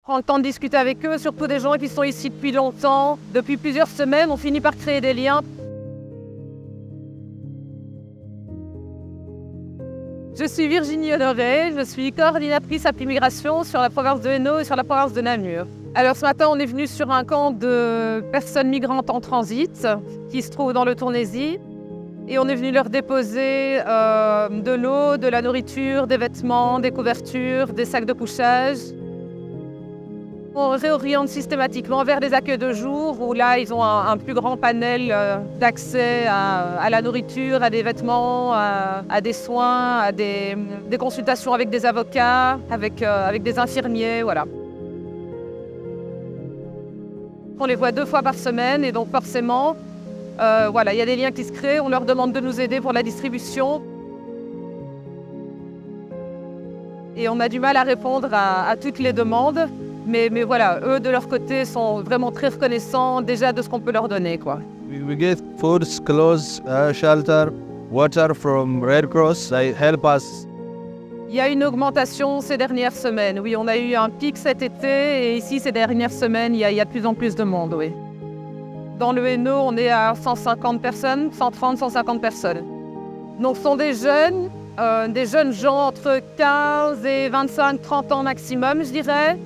prend le temps de discuter avec eux, surtout des gens qui sont ici depuis longtemps, depuis plusieurs semaines. On finit par créer des liens. Je suis Virginie Honoré, je suis coordinatrice Appli Migration sur la province de Hainaut et sur la province de Namur. Alors ce matin, on est venu sur un camp de personnes migrantes en transit qui se trouve dans le Tournésie. Et on est venu leur déposer de l'eau, de la nourriture, des vêtements, des couvertures, des sacs de couchage. On réoriente systématiquement vers des accueils de jour où là, ils ont un plus grand panel d'accès à la nourriture, à des vêtements, à des soins, à des consultations avec des avocats, avec des infirmiers, voilà. On les voit 2 fois par semaine et donc forcément, voilà, il y a des liens qui se créent, on leur demande de nous aider pour la distribution. Et on a du mal à répondre à toutes les demandes. Mais voilà, eux de leur côté sont vraiment très reconnaissants déjà de ce qu'on peut leur donner, quoi. We get food, clothes, shelter, water from Red Cross. They help us. Il y a une augmentation ces dernières semaines. Oui, on a eu un pic cet été et ici ces dernières semaines, il y a de plus en plus de monde, oui. Dans le Hainaut, on est à 150 personnes, 130, 150 personnes. Donc ce sont des jeunes gens entre 15 et 25, 30 ans maximum, je dirais.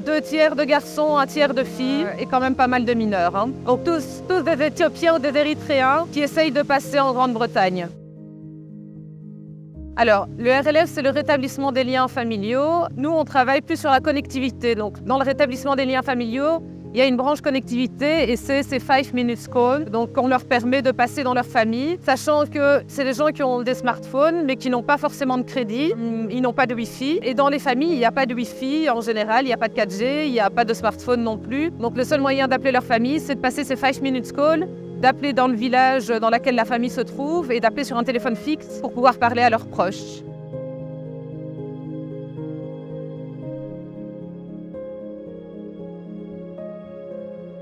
2 tiers de garçons, 1 tiers de filles et quand même pas mal de mineurs. Hein. Donc tous des Éthiopiens ou des Érythréens qui essayent de passer en Grande-Bretagne. Alors, le RLF, c'est le rétablissement des liens familiaux. Nous, on travaille plus sur la connectivité. Donc, dans le rétablissement des liens familiaux, il y a une branche connectivité et c'est ces 5 minutes call. Donc, on leur permet de passer dans leur famille, sachant que c'est des gens qui ont des smartphones, mais qui n'ont pas forcément de crédit. Ils n'ont pas de Wi-Fi. Et dans les familles, il n'y a pas de Wi-Fi en général, il n'y a pas de 4G, il n'y a pas de smartphone non plus. Donc, le seul moyen d'appeler leur famille, c'est de passer ces 5 minutes call, d'appeler dans le village dans lequel la famille se trouve et d'appeler sur un téléphone fixe pour pouvoir parler à leurs proches.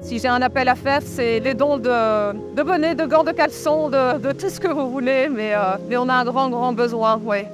Si j'ai un appel à faire, c'est les dons de bonnets, de gants, de caleçons, de tout ce que vous voulez, mais on a un grand besoin, ouais.